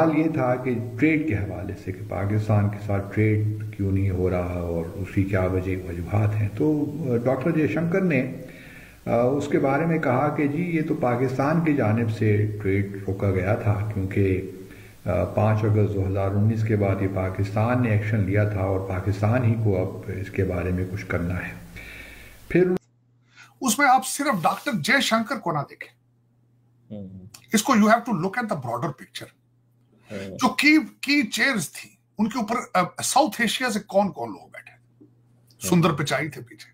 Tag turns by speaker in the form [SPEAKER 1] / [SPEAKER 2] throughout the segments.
[SPEAKER 1] हाल ये था कि ट्रेड के हवाले से कि पाकिस्तान के साथ ट्रेड क्यों नहीं हो रहा और उसकी क्या वजूहात हैं। तो डॉक्टर जयशंकर ने उसके बारे में कहा कि जी ये तो पाकिस्तान की जानिब से ट्रेड रोका गया था, क्योंकि 5 अगस्त 2019 के बाद ये पाकिस्तान ने एक्शन लिया था और पाकिस्तान ही को अब इसके बारे में कुछ करना है। फिर
[SPEAKER 2] उसमें आप सिर्फ डॉक्टर जयशंकर को ना देखें, इसको you have to look at the broader picture. जो की चेयर्स थी उनके ऊपर साउथ एशिया से कौन कौन लोग बैठे, सुंदर पिचाई थे पीछे,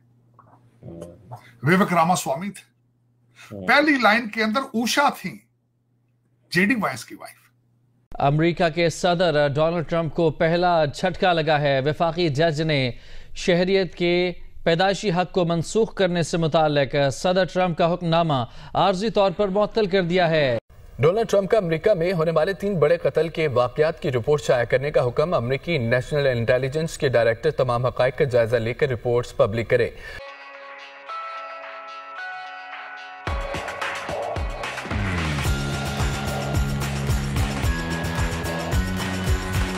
[SPEAKER 2] विवेक रामास्वामी थे, पहली लाइन के अंदर उषा थी, जेडी वाइस की वाइफ।
[SPEAKER 3] अमेरिका के सदर डोनाल्ड ट्रंप को पहला झटका लगा है। वफाकी जज ने शहरियत के पैदाइशी हक को मनसूख करने से मुताल्लिक सदर ट्रंप का हुक्मनामा आर्जी तौर पर मुअत्तल कर दिया है।
[SPEAKER 4] डोनाल्ड ट्रंप का अमेरिका में होने वाले 3 बड़े कत्ल के वाकयात की रिपोर्ट शाया करने का हुक्म। अमेरिकी नेशनल इंटेलिजेंस के डायरेक्टर तमाम हकाइक का जायजा लेकर रिपोर्ट्स पब्लिक करे।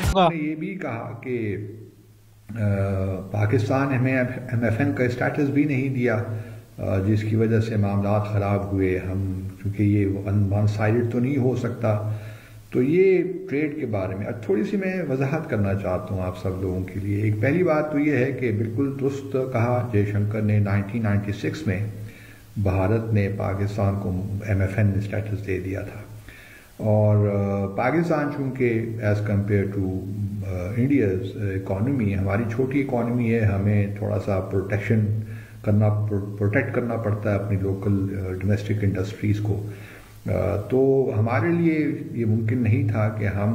[SPEAKER 1] उन्होंने ये भी कहा कि पाकिस्तान हमें MFN का स्टेटस भी नहीं दिया, जिसकी वजह से मामला ख़राब हुए। हम क्योंकि ये वन साइडेड तो नहीं हो सकता। तो ये ट्रेड के बारे में थोड़ी सी मैं वजाहत करना चाहता हूँ आप सब लोगों के लिए। एक पहली बात तो ये है कि बिल्कुल दुरुस्त कहा जयशंकर ने, 1996 में भारत ने पाकिस्तान को MFN स्टेटस दे दिया था, और पाकिस्तान चूँकि as compare to India's economy, हमारी छोटी इकॉनमी है, हमें थोड़ा सा प्रोटेक्ट करना पड़ता है अपनी लोकल डोमेस्टिक इंडस्ट्रीज़ को। तो हमारे लिए ये मुमकिन नहीं था कि हम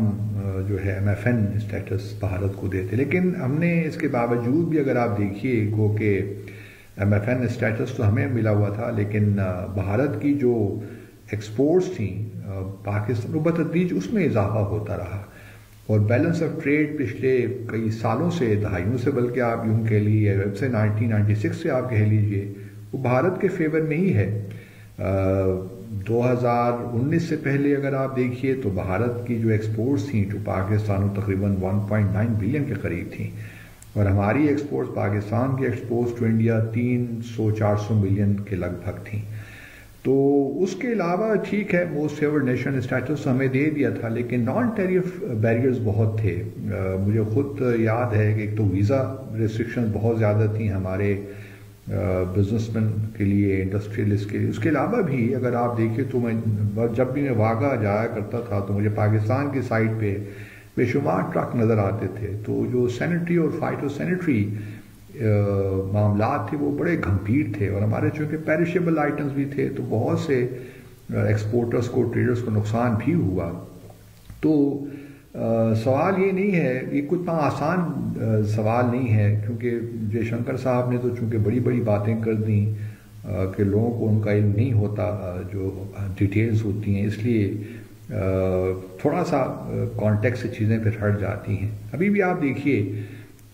[SPEAKER 1] जो है MFN स्टेटस भारत को देते, लेकिन हमने इसके बावजूद भी, अगर आप देखिए गो के MFN स्टेटस तो हमें मिला हुआ था, लेकिन भारत की जो एक्सपोर्ट्स थी पाकिस्तान को बतदरीज उसमें इजाफा होता रहा, और बैलेंस ऑफ ट्रेड पिछले कई सालों से, दहाइयों से, बल्कि आप यूँ कह लीजिए वेब से 1996 से आप कह लीजिए, वो भारत के फेवर में ही है। 2019 से पहले अगर आप देखिए तो भारत की जो एक्सपोर्ट्स थी तो पाकिस्तान तकरीबन 1.9 बिलियन के करीब थी, और हमारी एक्सपोर्ट्स, पाकिस्तान की एक्सपोर्ट्स टू इंडिया 300-400 मिलियन के लगभग थी। तो उसके अलावा ठीक है, मोस्ट फेवर्ड नेशन स्टेटस हमें दे दिया था, लेकिन नॉन टैरिफ बैरियर्स बहुत थे। मुझे खुद याद है कि एक तो वीज़ा रिस्ट्रिक्शन बहुत ज़्यादा थी हमारे बिजनेसमैन के लिए, इंडस्ट्रियलिस्ट के लिए। उसके अलावा भी अगर आप देखें तो जब भी मैं वाघा जाया करता था तो मुझे पाकिस्तान की साइड पे बेशुमार ट्रक नज़र आते थे। तो जो सैनिटरी और फाइटो सैनिटरी मामलात थे वो बड़े गंभीर थे, और हमारे चूँकि पेरिशेबल आइटम्स भी थे तो बहुत से एक्सपोर्टर्स को, ट्रेडर्स को नुकसान भी हुआ। तो सवाल ये नहीं है, ये कुछ इतना आसान सवाल नहीं है, क्योंकि जयशंकर साहब ने तो चूँकि बड़ी बड़ी बातें कर दी कि लोगों को उनका इल्म नहीं होता जो डिटेल्स होती हैं, इसलिए थोड़ा सा कॉन्टेक्स्ट से चीज़ें फिर हट जाती हैं। अभी भी आप देखिए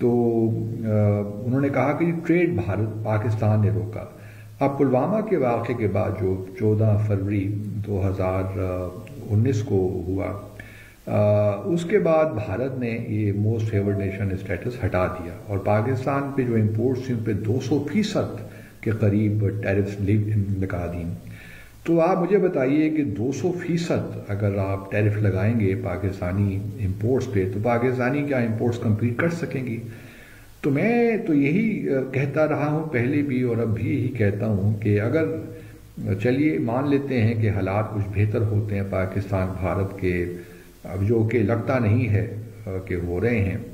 [SPEAKER 1] तो उन्होंने कहा कि ट्रेड भारत पाकिस्तान ने रोका। अब पुलवामा के वाक़े के बाद जो 14 फरवरी 2019 को हुआ, उसके बाद भारत ने ये मोस्ट फेवर्ड नेशन स्टेटस हटा दिया, और पाकिस्तान पे जो इम्पोर्ट्स थी उन पर 200% के करीब टैरिफ्स लगा दी। तो आप मुझे बताइए कि 200% अगर आप टैरिफ लगाएंगे पाकिस्तानी इंपोर्ट्स पे, तो पाकिस्तानी क्या इंपोर्ट्स कम्पीट कर सकेंगी? तो मैं तो यही कहता रहा हूँ पहले भी और अब भी यही कहता हूँ कि अगर चलिए मान लेते हैं कि हालात कुछ बेहतर होते हैं पाकिस्तान भारत के, अब जो कि लगता नहीं है कि हो रहे हैं,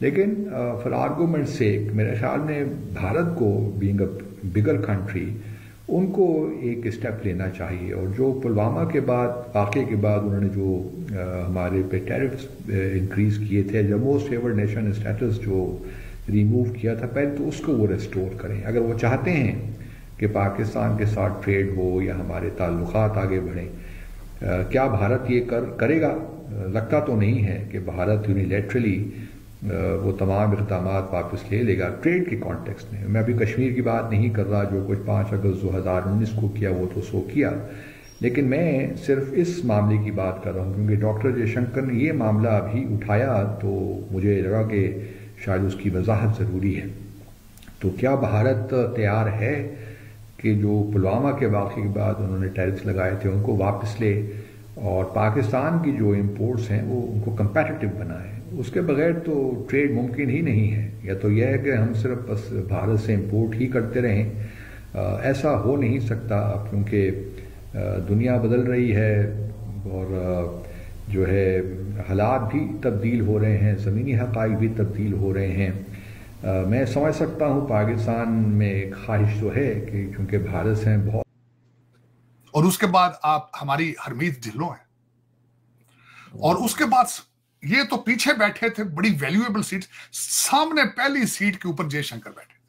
[SPEAKER 1] लेकिन फॉर आर्गूमेंट सेक मेरे ख्याल में भारत को बीइंग अ बिगर कंट्री उनको एक स्टेप लेना चाहिए। और जो पुलवामा के बाद, वाक़े के बाद उन्होंने जो हमारे पे टैरिफ्स इंक्रीज़ किए थे, जो मोस्ट फेवर्ड नेशन स्टेटस जो रिमूव किया था, पहले तो उसको वो रेस्टोर करें। अगर वो चाहते हैं कि पाकिस्तान के साथ ट्रेड हो या हमारे ताल्लुकात आगे बढ़ें, क्या भारत ये करेगा? लगता तो नहीं है कि भारत यूनिलैटरली वो तमाम इक़दाम वापस ले लेगा ट्रेड के कॉन्टेक्स्ट में। मैं अभी कश्मीर की बात नहीं कर रहा, जो कुछ 5 अगस्त 2019 को किया वो तो सो किया, लेकिन मैं सिर्फ इस मामले की बात कर रहा हूँ, क्योंकि डॉक्टर जयशंकर ने ये मामला अभी उठाया तो मुझे लगा कि शायद उसकी वजाहत ज़रूरी है। तो क्या भारत तैयार है कि जो पुलवामा के वाक़े के बाद उन्होंने टैरिफ्स लगाए थे उनको वापस ले और पाकिस्तान की जो इंपोर्ट्स हैं वो उनको कंपैटिटिव बनाए? उसके बगैर तो ट्रेड मुमकिन ही नहीं है। या तो यह है कि हम सिर्फ बस भारत से इंपोर्ट ही करते रहें, ऐसा हो नहीं सकता क्योंकि दुनिया बदल रही है और जो है हालात भी तब्दील हो रहे हैं, ज़मीनी हक़ाइक़ भी तब्दील हो रहे हैं। मैं समझ सकता हूँ पाकिस्तान में ख्वाहिश तो है कि चूँकि भारत से बहुत,
[SPEAKER 2] और उसके बाद आप हमारी हरमीत ढिल्लों हैं, और उसके बाद ये तो पीछे बैठे थे बड़ी वैल्यूएबल सीट, सामने पहली सीट के ऊपर जयशंकर बैठे थे।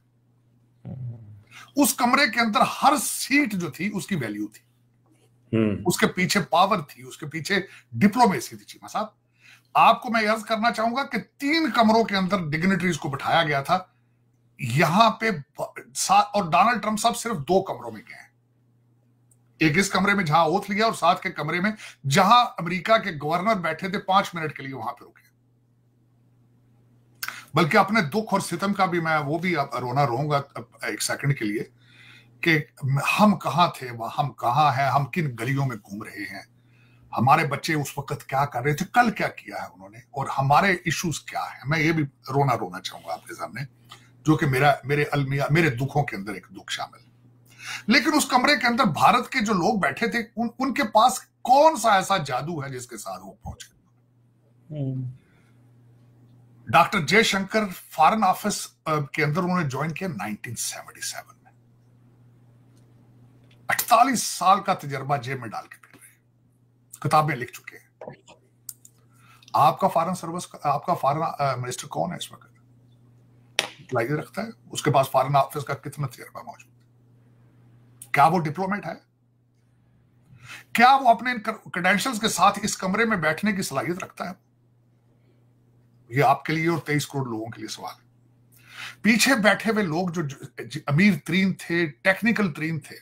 [SPEAKER 2] उस कमरे के अंदर हर सीट जो थी उसकी वैल्यू थी, उसके पीछे पावर थी, उसके पीछे डिप्लोमेसी थी। चीमा साहब, आपको मैं अर्ज करना चाहूंगा कि 3 कमरों के अंदर डिग्निटरीज को बिठाया गया था यहां पे, और डोनाल्ड ट्रंप साहब सिर्फ 2 कमरों में गए हैं। एक इस कमरे में जहां ओथ लिया और साथ के कमरे में जहां अमेरिका के गवर्नर बैठे थे 5 मिनट के लिए वहां पे रुके। बल्कि अपने दुख और सितम का भी मैं वो भी रोना रोऊंगा एक सेकंड के लिए कि हम कहां थे, हम कहां हैं, हम किन गलियों में घूम रहे हैं, हमारे बच्चे उस वक्त क्या कर रहे थे, कल क्या किया है उन्होंने, और हमारे इश्यूज क्या है। मैं ये भी रोना चाहूंगा आपके सामने, जो कि मेरे अलमिया, मेरे दुखों के अंदर एक दुख शामिल। लेकिन उस कमरे के अंदर भारत के जो लोग बैठे थे उनके पास कौन सा ऐसा जादू है जिसके साथ वो पहुंचे? डॉक्टर जयशंकर फॉरेन ऑफिस के अंदर उन्होंने ज्वाइन किया 1977 में। 48 साल का तजर्बा जेब में डाल के फिर रहे, किताबें लिख चुके हैं। आपका फॉरेन सर्विस, आपका फॉरेन मिनिस्टर कौन है इस वक्त, लाइक रखता है? उसके पास फॉरेन ऑफिस का कितना तजर्बा मौजूद? क्या वो डिप्लोमेट है? क्या वो अपने क्रेडेंशियल्स के साथ इस कमरे में बैठने की सलाहियत रखता है? ये आपके लिए और 23 करोड़ लोगों के लिए सवाल है। पीछे बैठे हुए लोग जो अमीर तरीन थे, टेक्निकल तरीन थे,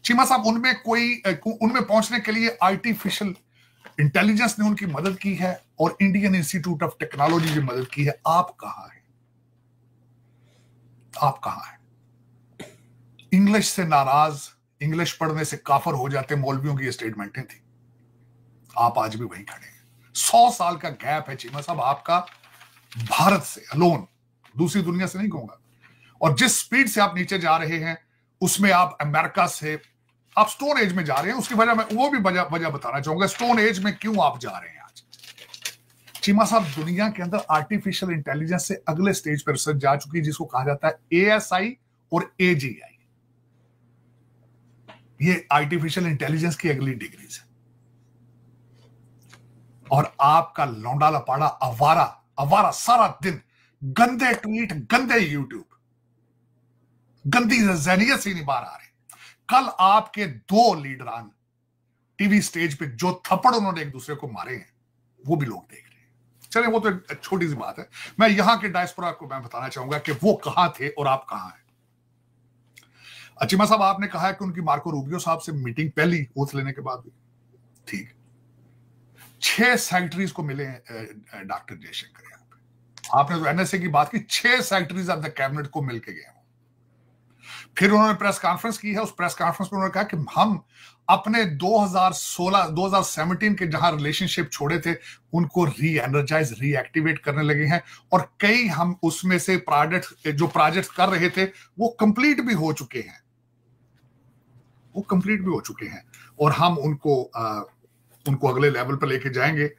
[SPEAKER 2] चीमा साहब, उनमें पहुंचने के लिए आर्टिफिशियल इंटेलिजेंस ने उनकी मदद की है और इंडियन इंस्टीट्यूट ऑफ टेक्नोलॉजी की मदद की है। आप कहां हैं? आप कहां हैं? इंग्लिश से नाराज, इंग्लिश पढ़ने से काफर हो जाते मौलवियों की स्टेटमेंटें थी। आप आज भी वहीं खड़े हैं। 100 साल का गैप है चीमा साहब आपका भारत से अलोन, दूसरी दुनिया से नहीं कहूंगा। और जिस स्पीड से आप नीचे जा रहे हैं उसमें आप अमेरिका से, आप स्टोन एज में जा रहे हैं। उसकी वजह मैं वो भी वजह बताना चाहूंगा, स्टोन एज में क्यों आप जा रहे हैं आज। चीमा साहब, दुनिया के अंदर आर्टिफिशियल इंटेलिजेंस से अगले स्टेज पर रिसर्च जा चुकी है जिसको कहा जाता है ASI और AGI। ये आर्टिफिशियल इंटेलिजेंस की अगली डिग्रीज है। और आपका लौंडा लपाड़ा आवारा सारा दिन गंदे ट्वीट, गंदे यूट्यूब, गंदी ज़हनियत से नहीं बाहर आ रहे। कल आपके 2 लीडरान टीवी स्टेज पे जो थप्पड़ उन्होंने एक दूसरे को मारे हैं वो भी लोग देख रहे हैं। चलिए, वो तो एक छोटी सी बात है। मैं यहां के डायस्पोरा को मैं बताना चाहूंगा कि वो कहां थे और आप कहां हैं। चीमा साहब, आपने कहा है कि उनकी मार्को रूबियो साहब से मीटिंग पहली ओथ लेने के बाद हुई। ठीक, 6 सेक्रेटरीज को मिले डॉक्टर जयशंकर यहां पे। आपने तो NSA की बात की, 6 सेक्रेटरीज ऑफ द कैबिनेट को मिलके गए। फिर उन्होंने प्रेस कॉन्फ्रेंस की है। उस प्रेस कॉन्फ्रेंस में उन्होंने कहा कि हम अपने 2017 के जहां रिलेशनशिप छोड़े थे उनको री-एनर्जाइज, रीएक्टिवेट करने लगे हैं, और कई हम उसमें से प्रोजेक्ट कर रहे थे वो कंप्लीट भी हो चुके हैं, और हम उनको अगले लेवल पर लेके जाएंगे।